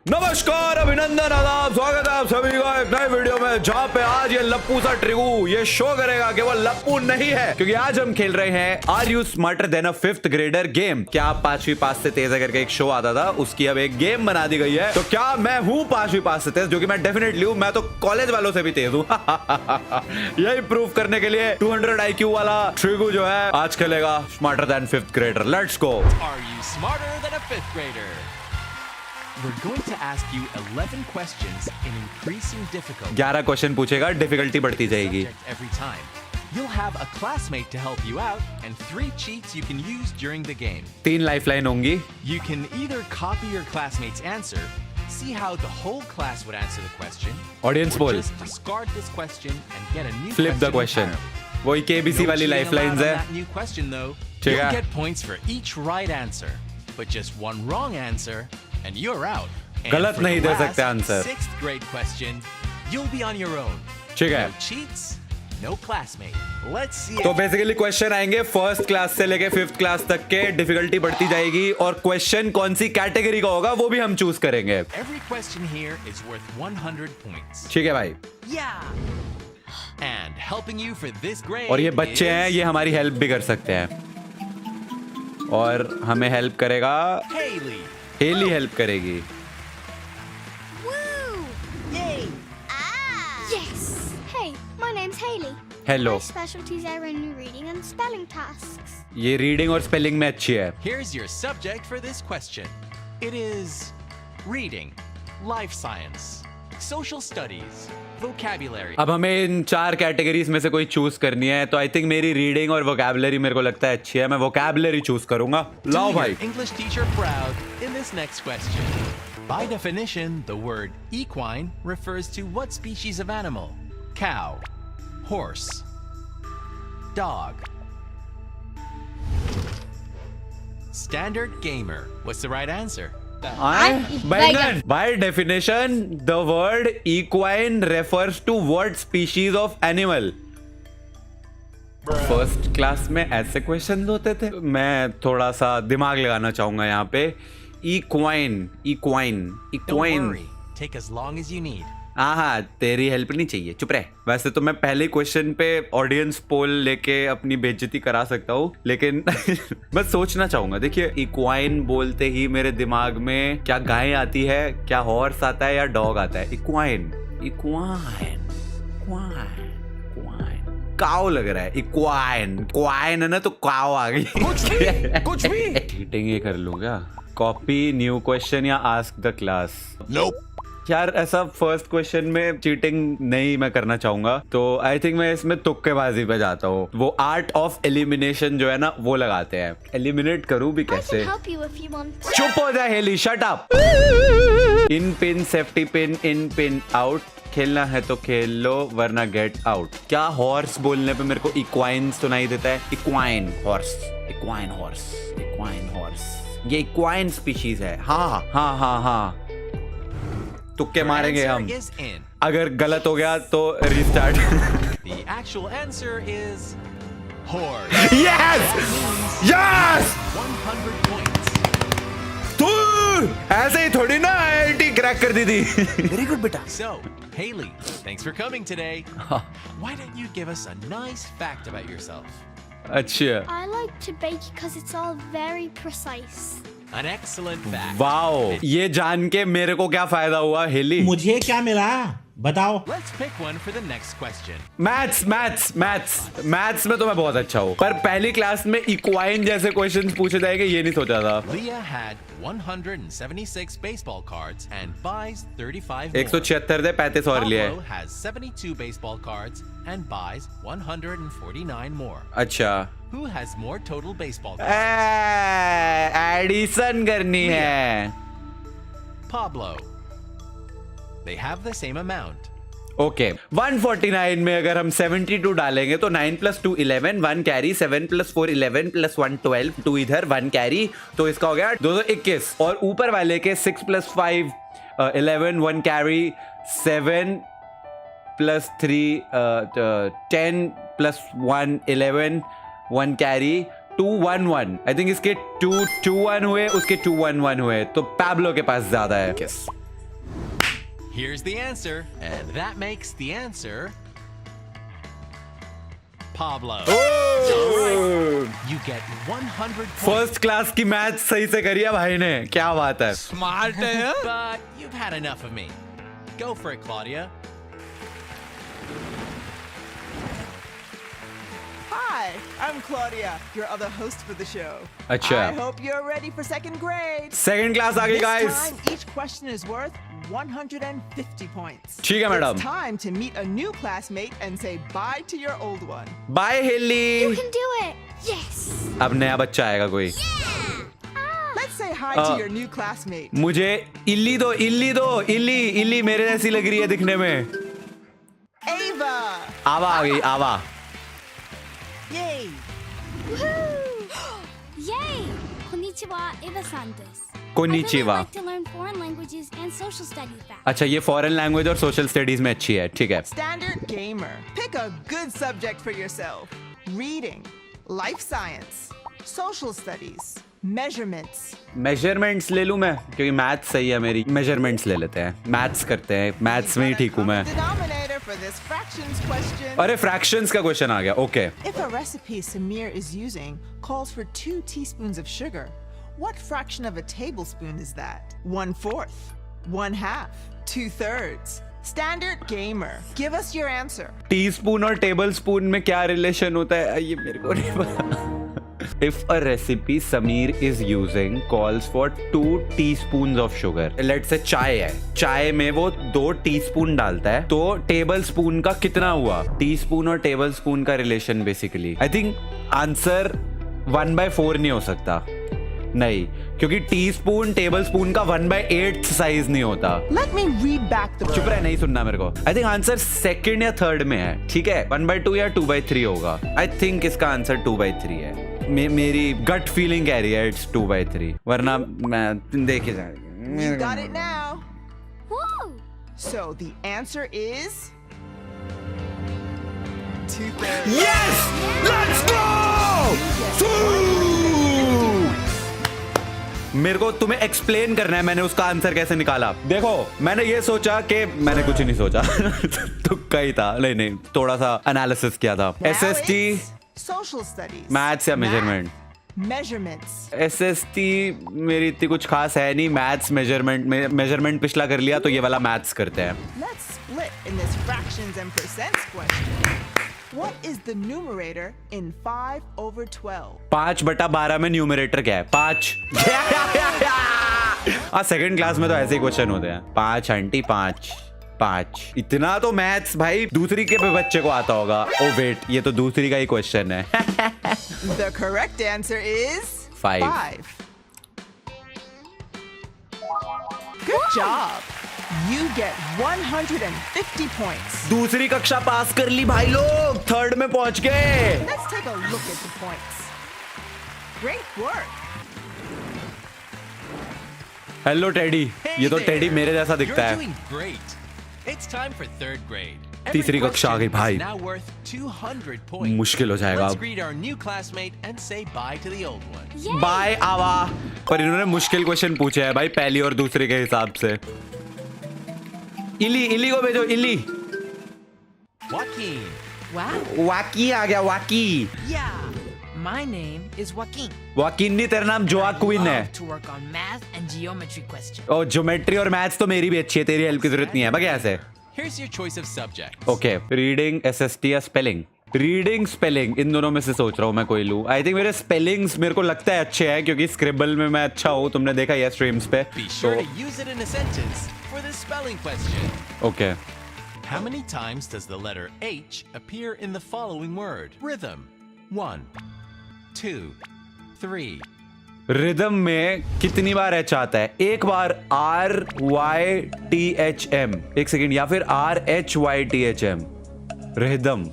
नमस्कार, अभिनंदन, आदाब, स्वागत है आप सभी का एक नए वीडियो में, जहाँ पे आज ये लप्पू सा ट्रिगू ये शो करेगा कि वो लप्पू नहीं है, क्योंकि आज हम खेल रहे हैं are you smarter than a fifth grader game. क्या आप पांचवी पास से तेज करके एक शो आता था, उसकी अब एक गेम बना दी गई है। तो क्या मैं हूँ पांचवी पास से तेज, जो कि मैं डेफिनेटली हूँ। मैं तो कॉलेज वालों से भी तेज हूँ। यही प्रूव करने के लिए 200 IQ वाला ट्रिगू जो है आज खेलेगा smarter than fifth grader. Let's go. Are you smarter than a fifth grader? We're going to ask you 11 questions in increasing difficulty. 11 question पूछेगा, डिफिकल्टी बढ़ती जाएगी। Subject every time. You'll have a classmate to help you out and 3 cheats you can use during the game. 3 lifeline होंगी। You can either copy your classmate's answer, see how the whole class would answer the question, Audience or poll. just discard this question and get a new Flip the question. entirely. वही KBC No वाली cheating lifelines allowed on है। that new question though. ठीक You'll है। get points for each right answer, but just one wrong answer and you're out. And गलत for नहीं the they last, सकते answer. 6th grade question, you'll be on your own. ठीक है। No cheats, no classmate. Let's see. तो basically question आएंगे first class से लेके fifth class तक के, डिफिकल्टी बढ़ती जाएगी और क्वेश्चन कौन सी कैटेगरी का होगा वो भी हम चूज करेंगे। Every question here is worth 100 points. ठीक है भाई। Yeah. And helping you for this grade. और ये बच्चे हैं, is ये हमारी हेल्प भी कर सकते हैं और हमें हेल्प करेगा Haley. हेली, हेल्प करेगी। Woo! Yay. Yes! Hey, my name's Haley. Hello. My specialties are in reading and spelling tasks. ये रीडिंग और स्पेलिंग में अच्छी है। Here's your subject for this question. It is reading, life science, social studies, vocabulary. अब हमें इन 4 categories में से कोई चूज करनी है, तो आई थिंक मेरी रीडिंग और वोकैबुलरी मेरे को लगता है अच्छी है। मैं वोकैबुलरी चूज करूंगा। Do लाओ your भाई। English teacher proud in this next question. By definition, the word equine refers to what species of animal? Cow, horse, dog. Standard gamer. What's the right answer? बैंगन। By definition, the word equine refers to what species of animal? First class में ऐसे question होते थे। मैं थोड़ा सा दिमाग लगाना चाहूंगा यहाँ पे। Equine, equine, Don't equine. worry. Take as long as you need. हाँ, तेरी हेल्प नहीं चाहिए, चुप रह। वैसे तो मैं पहले क्वेश्चन पे ऑडियंस पोल लेके अपनी बेइज्जती करा सकता हूँ, लेकिन मैं सोचना चाहूंगा। देखिए, इक्वाइन बोलते ही मेरे दिमाग में क्या गाय आती है, क्या हॉर्स आता है या डॉग आता है? Equine, equine, equine, equine. काव लग रहा है। इक्वाइन, क्वाइन है ना, तो काव आ गई। कुछ भी। चीटिंग ही कर लूँ क्या? कॉपी न्यू क्वेश्चन या आस्क द क्लास? Nope. यार, ऐसा फर्स्ट क्वेश्चन में चीटिंग नहीं मैं करना चाहूंगा, तो आई थिंक मैं इसमें तुक्केबाजी पे जाता हूँ। वो आर्ट ऑफ एलिमिनेशन जो है ना, वो लगाते हैं। एलिमिनेट करूँ भी I कैसे? can help you if you want. चुप हो जा हेली, शट अप। इन पिन, सेफ्टी पिन, इन पिन आउट। खेलना है तो खेल लो वरना गेट आउट। क्या हॉर्स बोलने पे मेरे को इक्वाइन सुनाई देता है? Equine horse, equine horse, equine horse. ये इक्वाइन स्पीशीज है। हाँ हाँ हाँ हाँ, तुक्के Your मारेंगे answer हम। is in. अगर गलत हो गया तो restart. The actual answer is horse. Yes, yes. 100 points. तू ऐसे ही थोड़ी ना IIT क्रैक कर दी थी। Very good, beta. So, Haley, thanks for coming today. Why don't you give us a nice fact about yourself? अच्छा, I like to bake because it's all very precise. An excellent fact. Wow, ये जान के मेरे को क्या फायदा हुआ heli? मुझे क्या मिला बताओ। Let's pick one for the next question. Maths, maths, maths, maths में तो मैं बहुत अच्छा हूँ, पर पहली क्लास में इक्वाइन जैसे क्वेश्चंस पूछे जाएंगे ये नहीं सोचा था। Leah had 176 baseball cards and buys 35 more. 176 दे 35 और लिए। Pablo has 72 baseball cards and buys 149 more. अच्छा, Who has more total baseball cards? Addition करनी है। Pablo. They have the same amount. Okay, 149 में अगर हम 72 डालेंगे तो 9 + 2 11, 1 कैरी, 7 + 4 11 + 1 12, 2 इधर, 1 कैरी, तो इसका हो गया 221। और ऊपर वाले के 6 + 5 11, 1 कैरी, 7 + 3 10 + 1 11, 1 कैरी, 2 1 1। आई थिंक इसके 2 2 1 हुए, उसके 2 1 1 हुए, तो पैब्लो के पास ज्यादा है। Here's the answer, and that makes the answer Pablo. You get 100 points. First class की मैथ सही से करी है भाई ने, क्या बात है। स्मार्ट है। But you've had enough of me. Go for it, Claudia. Hi, I'm Claudia, your other host for the show. अच्छा। I hope you're ready for second grade. Second class आ गई This guys. time, each question is worth 150 points. ठीक है madam. It's time to meet a new classmate and say bye to your old one. Bye You हिल्ली। can do it. Yes. अब नया बच्चा आएगा कोई। Let's say hi to your new classmate. मुझे इल्ली दो, इल्ली दो, इल्ली, इल्ली मेरे जैसी लग रही है दिखने में। Ava! आवा आ गई, आवा। Yay! Woohoo! Yay! Konnichiwa, Eva-san desu. Konnichiwa. I really like to learn foreign languages and social studies facts. अच्छा, ये फॉरेन लैंग्वेज और सोशल स्टडीज में अच्छी है, ठीक है। Standard gamer. Pick a good subject for yourself. Reading, life science, social studies, measurements. Measurements ले लूं मैं, क्योंकि मैथ्स सही है मेरी। मेजरमेंट्स ले लेते हैं, मैथ्स करते हैं, मैथ्स में ही ठीक हूं मैं। Denominator for this fractions question. अरे फ्रैक्शंस का क्वेश्चन आ गया, okay. If a recipe Samir is using calls for 2 teaspoons of sugar, what fraction of a tablespoon is that? 1/4, 1/2, 2/3. Standard gamer. Give us your answer. Teaspoon और tablespoon में क्या relation होता है, ये मेरे को नहीं पता। If a recipe Samir is using calls for 2 teaspoons of sugar, let's say चाय है, चाय में वो 2 टीस्पून डालता है, तो टेबल स्पून का कितना हुआ? टीस्पून और टेबल स्पून का relation basically, I think answer 1/4 नहीं हो सकता। नहीं, क्योंकि टीस्पून टेबल स्पून का 1/8 साइज नहीं होता। Let me read back the चुप रहे, नहीं सुनना मेरे को। आई थिंक आंसर सेकंड या थर्ड में है, ठीक है। 1/2 या 2/3 होगा। आई थिंक इसका आंसर 2/3 है। मेरी गट फीलिंग कह रही है इट्स 2/3, वरना मैं देखे जाएंगे। You got it now. Woo! So the answer is 2/3. Yes! Let's go! मेरे को तुम्हें एक्सप्लेन करना है मैंने उसका आंसर कैसे निकाला। देखो, मैंने ये सोचा कि मैंने कुछ नहीं सोचा तुक्का ही था। नहीं, थोड़ा सा एनालिसिस किया था। Now SST, it's social studies. Maths या मेजरमेंट? Measurements. SST मेरी इतनी कुछ खास है नहीं। मैथ्स मेजरमेंट पिछला कर लिया, तो ये वाला मैथ्स करते हैं। Let's split in this fractions and percents question. What is the numerator in 5/12? 5/12 में न्यूमरेटर क्या है? 5। सेकंड क्लास में तो ऐसे ही क्वेश्चन होते हैं। 5 आंटी 5। इतना तो मैथ्स भाई दूसरी के बच्चे को आता होगा। ओ वेट, ये तो दूसरी का ही क्वेश्चन है। The correct answer is 5. Good job. You get 150 points. दूसरी कक्षा पास कर ली भाई लोग, थर्ड में पहुंच गए। Let's take a look at the points. Great work. Hello teddy. Hey ये तो there. टेडी मेरे जैसा दिखता You're है। doing great. It's time for third grade. तीसरी कक्षा आ गई भाई। Now worth 200 points. मुश्किल हो जाएगा Let's अब। greet our new classmate and say bye to the old one. Yay! Bye Ava. पर इन्होंने मुश्किल क्वेश्चन पूछे हैं भाई, पहली और दूसरे के हिसाब से। इली को भेजो, इली। Joaquin. Wow. वाकी आ गया, वाकी। Yeah. My name is Joaquin. Joaquin नहीं, तेरा नाम जोआक्विन है। Love to work on math and geometry questions. और ज्योमेट्री और मैथ्स तो मेरी भी अच्छी है, तेरी हेल्प की जरूरत नहीं है। बगैर से। Here's your choice of subjects. Okay, reading, SST या स्पेलिंग? रीडिंग, स्पेलिंग, इन दोनों में से सोच रहा हूँ मैं कोई लूँ। आई थिंक मेरे स्पेलिंग्स मेरे को लगता है अच्छे हैं, क्योंकि स्क्रिबल में मैं अच्छा हूँ, तुमने देखा ये स्ट्रीम्स पे। Be sure to use it in a sentence for this spelling question. Okay. How many times does the letter H appear in the following word? Rhythm. 1, 2, 3. Rhythm में कितनी बार एच आता है? एक बार RYTHM, एक सेकेंड, या फिर RHYTHM। Rhythm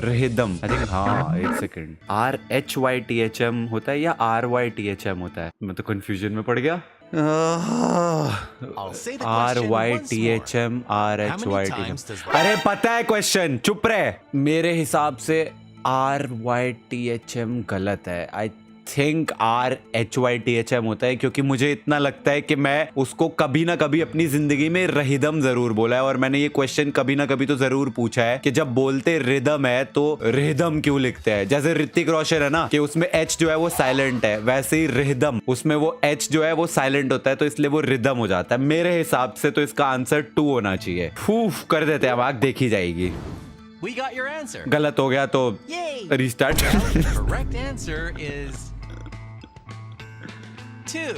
I think, हाँ एक सेकेंड, RHYTHM होता है या RYTHM होता है? मैं तो कंफ्यूजन में पड़ गया। I'll say the question once more. RYTHM How many times RHYTHM। does the अरे पता है क्वेश्चन, चुप रहे। मेरे हिसाब से RYTHM गलत है। आई थिंक RHYTHM होता है, क्योंकि मुझे इतना लगता है कि मैं उसको कभी ना कभी अपनी जिंदगी में रिदम जरूर बोला है, और मैंने ये क्वेश्चन कभी ना कभी तो जरूर पूछा है कि जब बोलते रिदम है तो रिदम क्यों लिखते हैं। जैसे ऋतिक रोशन है ना कि उसमें H जो है वो साइलेंट है, वैसे ही रिदम उसमें वो H जो है वो साइलेंट होता है, तो इसलिए वो रिदम हो जाता है। मेरे हिसाब से तो इसका आंसर 2 होना चाहिए। फूफ कर देते हैं, अब आग देखी जाएगी। We got your answer. गलत हो गया तो Yay! Restart. The correct answer is 2.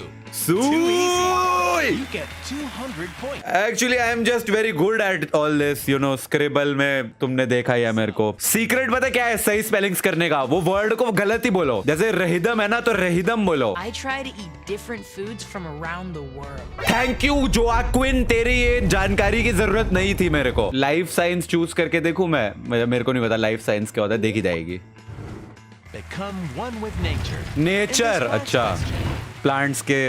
You get 200 points. Actually I am just very good at all this, you know, scribble में तुमने देखा ही है मेरे को। सीक्रेट पता क्या है सही स्पेलिंग्स करने का? वो वर्ड को गलत ही बोलो। जैसे रहीदम है ना तो रहीदम बोलो। I try to eat different foods from around the world. Thank you Joaquin, तेरी ये जानकारी की जरूरत नहीं थी मेरे को। लाइफ साइंस चूज करके देखूं मैं? मेरे को नहीं पता लाइफ साइंस क्या होता है, देखी जाएगी। Become one with nature. Nature, In this last अच्छा question, प्लांट्स के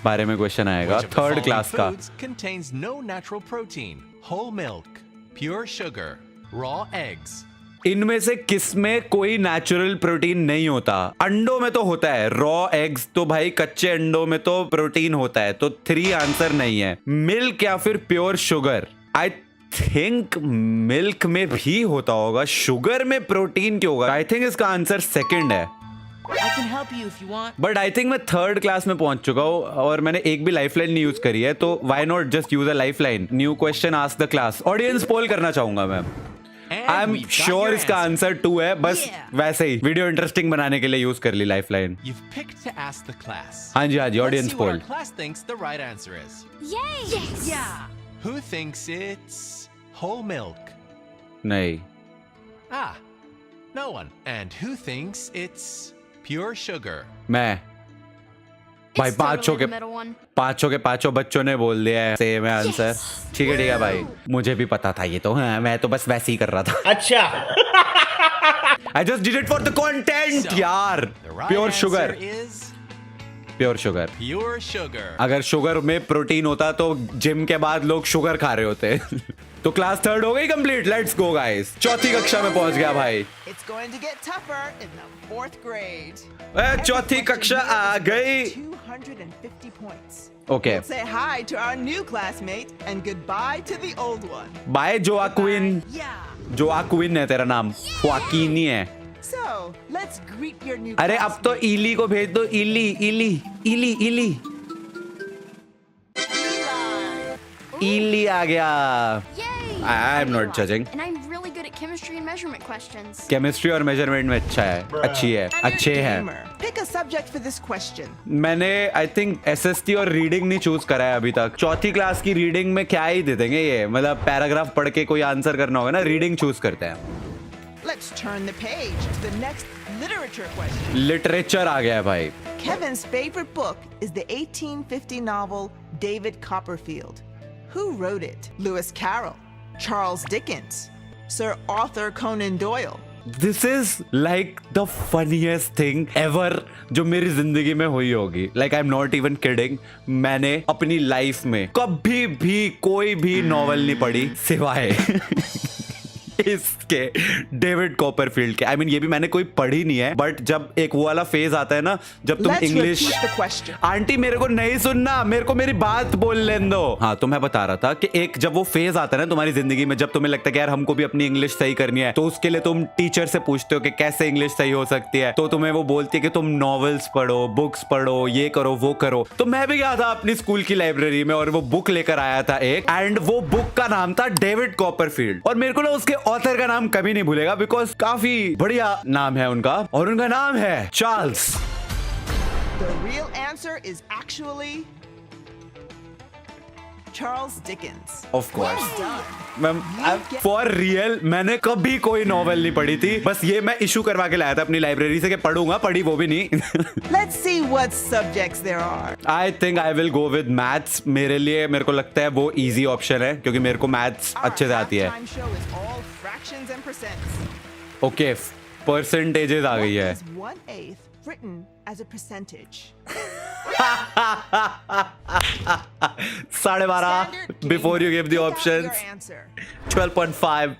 बारे में क्वेश्चन आएगा which of the third following class का। foods contains no natural protein, whole milk, pure sugar, raw eggs? इनमें से किसमें कोई नेचुरल प्रोटीन नहीं होता? अंडों में तो होता है, रॉ एग्स तो भाई कच्चे अंडों में तो प्रोटीन होता है, तो 3 आंसर नहीं है। मिल्क या फिर pure sugar? I think milk में भी होता होगा, शुगर में प्रोटीन क्यों होगा? आई थिंक इसका आंसर सेकंड है। I can help you if you want. But I think मैं थर्ड क्लास में पहुंच चुका हूँ और मैंने एक भी लाइफलाइन नहीं यूज करी है, तो why not just use a lifeline? New question ask the class. Audience poll करना चाहूंगा मैं। And I am we've got sure your इसका answer. आंसर 2 है, बस Yeah. वैसे ही वीडियो इंटरेस्टिंग बनाने के लिए यूज कर ली lifeline. You've picked to ask the class. हाँ जी Let's audience see what poll. our class thinks the right answer is. Yay! Yes! Yeah. Who thinks it's whole milk? नहीं, Ah, no one. And who thinks it's pure sugar? मैं भाई It's पांचों totally के the middle one. पांचों बच्चों ने बोल दिया है सेम है आंसर। ठीक है भाई, मुझे भी पता था ये तो। हाँ, मैं तो बस वैसे ही कर रहा था। अच्छा। I just did it for the content So, यार। The right pure answer sugar, is pure sugar. pure sugar. अगर शुगर में प्रोटीन होता तो जिम के बाद लोग शुगर खा रहे होते। तो क्लास थर्ड हो गई कंप्लीट। लेट्स गो गाइस, चौथी कक्षा में पहुंच गया भाई। It's going to get tougher in the 4th grade. चौथी कक्षा आ गई। 250 points. Okay. We'll say hi to our new classmate and goodbye to the old one. Bye Joaquin. Yeah. Joaquin है तेरा नाम, वाकिनी है। So, let's greet your new अरे अब तो classmate. इली को भेज दो। इली इली इली इली इली आ गया। Yay! I'm not Eli. judging. And I'm really good at chemistry and measurement questions. Chemistry और मेजरमेंट में अच्छा है, अच्छी है, अच्छे हैं। Gamer. Pick a subject for this question. मैंने आई थिंक SST और रीडिंग नहीं चूज करा है अभी तक। चौथी क्लास की रीडिंग में क्या ही दे देंगे ये, मतलब पैराग्राफ पढ़ के कोई आंसर करना होगा ना, रीडिंग चूज करते हैं। Let's turn the page to the next literature question. Literature आ गया है भाई। Kevin's favorite book is the 1850 novel David Copperfield. Who wrote it? Lewis Carroll, Charles Dickens, Sir Arthur Conan Doyle. This is like the funniest thing ever जो मेरी जिंदगी में हुई होगी। Like I am not even kidding. मैंने अपनी life में कभी भी कोई भी नॉवेल नहीं पढ़ी सिवाय इसके, डेविड कॉपरफील्ड के। आई मीन ये भी मैंने कोई पढ़ी नहीं है, बट जब एक वो वाला फेज आता है ना जब तुम Let's English. repeat the question. Aunty मेरे को नहीं सुनना, मेरे को मेरी बात बोल लेने दो। हाँ, तो मैं बता रहा था कि एक जब वो फेज आता है ना तुम्हारी जिंदगी में, जब तुम्हें लगता है कि यार हमको भी अपनी इंग्लिश सही करनी है, तो उसके लिए तुम टीचर से पूछते हो कि कैसे इंग्लिश सही हो सकती है, तो तुम्हें वो बोलती है कि तुम नॉवेल्स पढ़ो, बुक्स पढ़ो, ये करो वो करो। तो मैं भी गया था अपनी स्कूल की लाइब्रेरी में और वो बुक लेकर आया था एक, एंड वो बुक का नाम था डेविड कॉपरफील्ड। और मेरे को ना उसके ऑथर का नाम कभी नहीं भूलेगा, बिकॉज काफी बढ़िया नाम है उनका, और उनका नाम है Charles. The real answer is actually Charles Dickens. Of course. Well done. Ma'am for real मैंने कभी कोई नॉवेल नहीं पढ़ी थी, बस ये मैं इशू करवा के लाया था अपनी लाइब्रेरी से कि पढ़ूंगा, पढ़ी वो भी नहीं। Let's see what subjects there are. I think I will go with maths. मेरे लिए मेरे को लगता है वो इजी ऑप्शन है, क्योंकि मेरे को मैथ्स Our अच्छे से आती है। halftime show is all fractions and percents. Okay, percentages आ गई है। What is 1/8 written as a percentage? 12.5 Standard before you give the Pick out options. your answer. 12.5।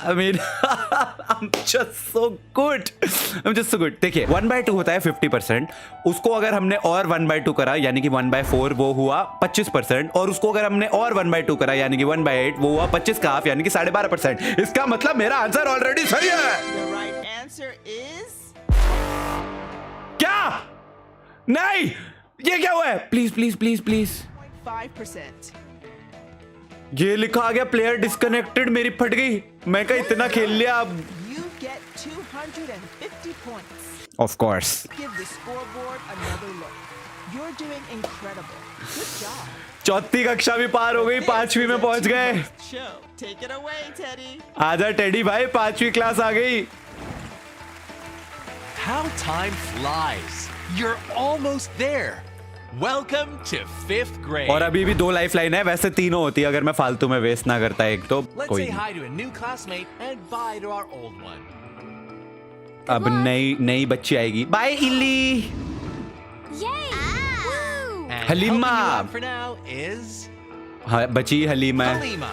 I mean, I'm just so good. I'm just so good. देखिए 1/2 होता है 50%. उसको अगर हमने और 1/2 करा यानी कि 1/4 वो हुआ 25%. और उसको अगर हमने और 1/2 करा यानी कि 1/8 वो हुआ 25 का हाफ यानी कि 12.5%. इसका मतलब मेरा आंसर ऑलरेडी सही है. The right answer is क्या? नहीं, ये क्या हुआ है? Please please please please. 0.5%. ये लिखा आ गया प्लेयर डिस्कनेक्टेड. मेरी फट गई. मैं कहा इतना खेल लिया अब. You get 250 points. Of course. Give the scoreboard another look. You're doing incredible. Good job. चौथी कक्षा भी पार हो गई. 5वीं में पहुंच गए. Show. Take it away, Teddy. आजा टेडी भाई, 5वीं क्लास आ गई. How time flies. You're almost there. Welcome to 5th grade. और अभी भी 2 लाइफ लाइन है. वैसे 3 होती है अगर मैं फालतू में वेस्ट ना करता एक तो. Let's कोई say नहीं. hi to a new classmate and bye to our old one. अब नई बच्ची आएगी. बाय इली. Yay! Woo! And Halima. helping you out for now is हाँ, बची Halima. Halima.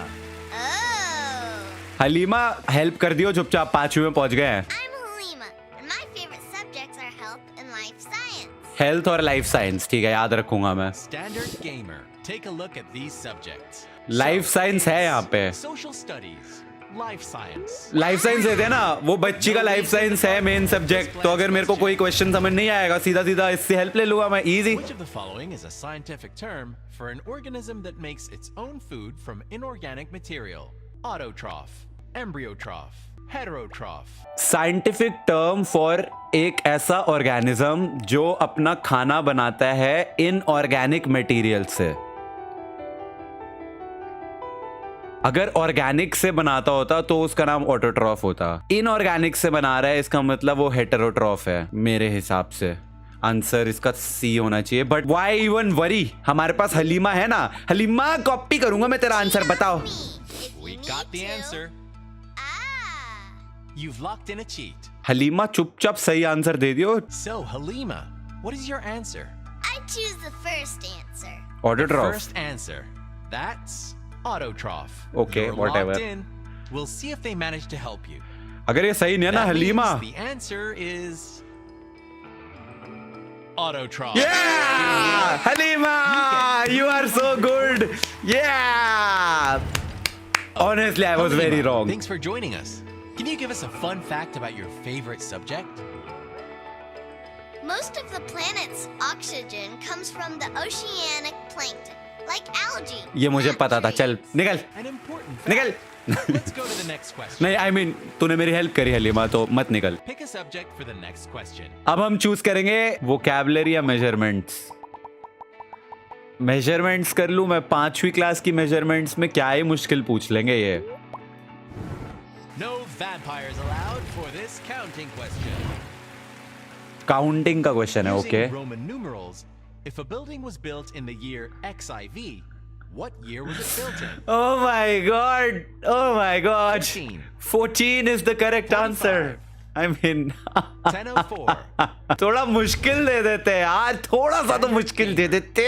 Oh! Halima help कर दियो चुपचाप. 5वीं में पहुंच गए हैं. I'm Halima, and my favorite subjects are health and life science. Health और लाइफ साइंस. ठीक है, याद रखूंगा मैं. Standard gamer. Take a look at these subjects. Life science है यहाँ पे. Social studies, life science. Life science देते हैं ना, वो बच्ची का लाइफ साइंस है मेन सब्जेक्ट. तो अगर मेरे को कोई क्वेश्चन समझ नहीं आएगा सीधा सीधा इससे हेल्प ले लूंगा मैं. Easy. Which of the following is a scientific term for an organism that makes its own food from inorganic material? Autotroph, embryotroph, heterotroph. Scientific term for एक ऐसा ऑर्गेनिज्म जो अपना खाना बनाता है इनऑर्गेनिक मटेरियल से. अगर ऑर्गेनिक से बनाता होता तो उसका नाम ऑटोट्रॉफ होता. इनऑर्गेनिक से बना रहा है इसका मतलब वो हेटेरोट्रॉफ है मेरे हिसाब से. आंसर इसका सी होना चाहिए. बट व्हाई इवन वरी, हमारे पास हलीमा है ना. हलीमा कॉपी करूंगा मैं तेरा आंसर. बताओ. We got the answer. You've locked in a cheat. Halima चुपचाप सही आंसर दे दियो. So, Halima, what is your answer? I choose the first answer. Autotroph. First answer. That's autotroph. Okay, You're whatever. locked in. We'll see if they manage to help you. अगर ये सही नहीं है ना That Halima. means the answer is autotroph. Yeah! Halima! You are so good! Yeah! Honestly, I was Halima, very wrong. Thanks for joining us. Can you give us a fun fact about your favorite subject? Most of the planet's oxygen comes from the oceanic plankton, like algae. ये मुझे not पता था. trees. चल निकल An important fact. निकल. Let's go to the next question. नहीं, I mean तूने मेरी हेल्प करी हलीमा तो मत निकल. Pick a subject for the next question. अब हम चूज करेंगे वोकैबुलरी या मेजरमेंट्स. मेजरमेंट्स कर लूं मैं. 5वीं क्लास की मेजरमेंट्स में क्या ही मुश्किल पूछ लेंगे ये. No vampires allowed for this counting question. Counting का क्वेश्चन है. Using okay. Roman numerals, if a building was built in the year XIV, what year was it built in? Oh my god. Oh my god. 14. 14 is the correct 45. answer. I mean 1004. थोड़ा मुश्किल दे देते हैं यार. थोड़ा सा तो मुश्किल दे देते.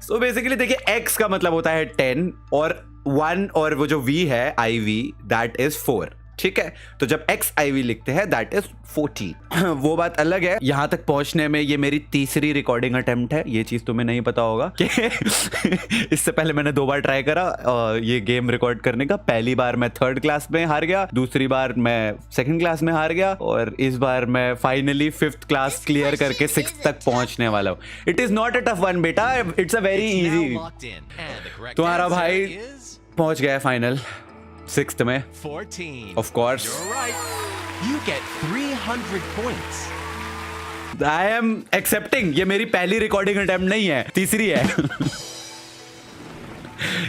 सो बेसिकली देखिए x का मतलब होता है 10 और 1 और वो जो v है IV दैट इज 4. ठीक है, तो जब XIV लिखते हैं दैट इज 14. वो बात अलग है. यहां तक पहुंचने में ये मेरी तीसरी रिकॉर्डिंग अटेम्प्ट है. ये चीज तुम्हें नहीं पता होगा कि इससे पहले मैंने 2 बार ट्राई करा ये गेम रिकॉर्ड करने का. पहली बार मैं 3rd क्लास में हार गया, दूसरी बार मैं 2nd क्लास में हार गया और इस बार मैं फाइनली 5th क्लास क्लियर करके 6th तक पहुंचने वाला हूँ. It is not a tough one बेटा. It's a very It's now easy. locked in. And the correct तुम्हारा answer भाई is पहुंच गया फाइनल 6th में. 14. Of course. You're right. You get 300 points. I am accepting. ये मेरी पहली recording attempt नहीं है, तीसरी है.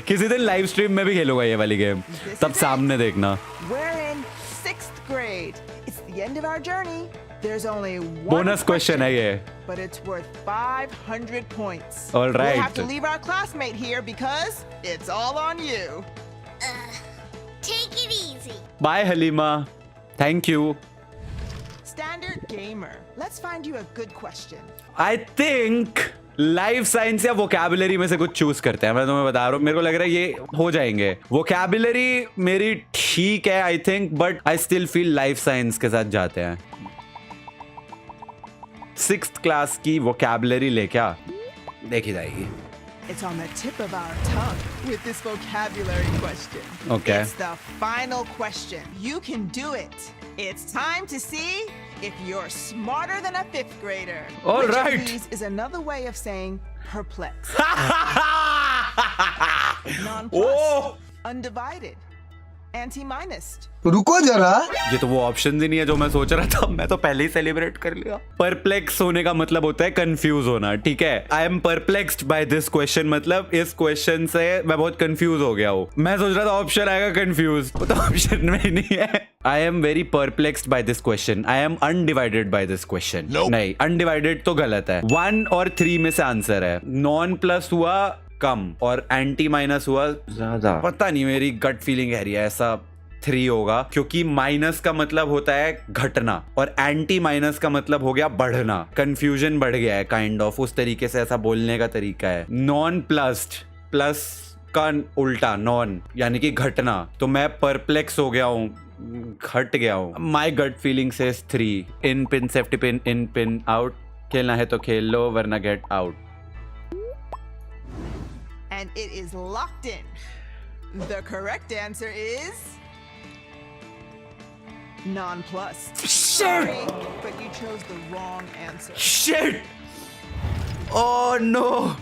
किसी दिन लाइव स्ट्रीम में भी खेलूंगा ये वाली गेम. तब सामने देखना. We're in 6th grade. It's the end of our journey. There's only one bonus question है ये. but it's worth 500 points. All right. We'll have to leave our classmate here because it's all on you. Take it easy. Bye Halima. Thank you. Standard gamer. Let's find you a good question. I think life science या vocabulary में से कुछ choose करते हैं, मैं तुम्हें बता रहा हूँ, मेरे को लग रहा है ये हो जाएंगे। वोकैबुलरी मेरी ठीक है I think, but I still feel life science के साथ जाते हैं। 6th क्लास की वोकैबुलरी ले क्या देखी जाएगी। It's on the tip of our tongue with this vocabulary question. Okay. It's the final question. You can do it. It's time to see if you're smarter than a 5th grader. All Which right. of these is another way of saying perplexed? Nonplussed, undivided, anti-minused. रुको जरा। ये तो वो option ही नहीं है जो मैं सोच रहा था, मैं तो पहले ही सेलिब्रेट कर लिया। परप्लेक्स होने का मतलब होता है कंफ्यूज होना, ठीक है। I am perplexed by this question, मतलब इस क्वेश्चन से मैं बहुत कंफ्यूज हो गया हूँ। मैं सोच रहा था ऑप्शन आएगा कंफ्यूज, वो तो ऑप्शन में ही नहीं है। I am very perplexed by this question, I am undivided by this question. नहीं, अनडिवाइडेड तो गलत है। 1 और 3 में से आंसर है। नॉन प्लस हुआ कम और एंटी माइनस हुआ ज्यादा। पता नहीं, मेरी गट फीलिंग कह रही है ऐसा 3 होगा, क्योंकि माइनस का मतलब होता है घटना और एंटी माइनस का मतलब हो गया बढ़ना। कंफ्यूजन बढ़ गया है काइंड ऑफ, उस तरीके से ऐसा बोलने का तरीका है। नॉन प्लस्ड, प्लस का उल्टा नॉन यानी कि घटना, तो मैं परप्लेक्स हो गया हूँ, घट गया हूँ। माई गट फीलिंग सेज 3। इन पिन सेफ्टी पिन, इन पिन आउट। खेलना है तो खेल लो वरना get out. And it is locked in. The correct answer is nonplussed. Sorry, but you chose the wrong answer. Shit! Oh no!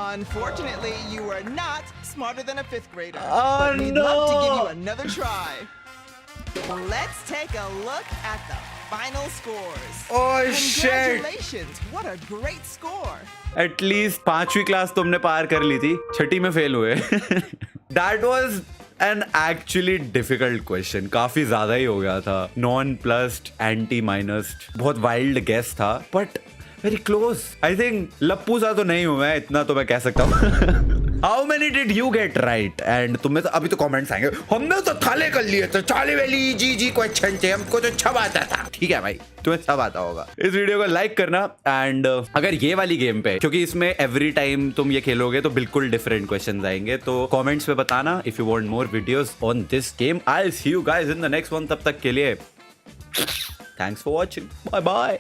Unfortunately, you are not smarter than a 5th grader. Oh, but we'd love to give no. you another try. Let's take a look at the final scores. Oh shit! Congratulations! What a great score. At least 5वीं class तुमने पार कर ली थी, 6ठी में fail हुए। That was an actually difficult question, काफी ज्यादा ही हो गया था। नॉन प्लस्ड, एंटी माइनस्ड, बहुत वाइल्ड गेस था, but very close. I think लप्पू सा तो नहीं हूं मैं, इतना तो मैं कह सकता हूँ। How many did you get right? And तुम्हें तो अभी तो कमेंट्स आएंगे, हमने तो थाले कर लिए थे, चाली वाली जी क्वेश्चन थे, हमको तो सब आता था। ठीक है भाई, तुम्हें सब आता होगा। इस वीडियो को लाइक करना, एंड अगर ये वाली गेम पे, क्योंकि इसमें एवरी टाइम तुम ये खेलोगे तो बिल्कुल डिफरेंट क्वेश्चंस आएंगे, तो कमेंट्स पे बताना if you want more videos on this game. I will see you guys in the next one. तब तक के लिए thanks for watching, bye bye.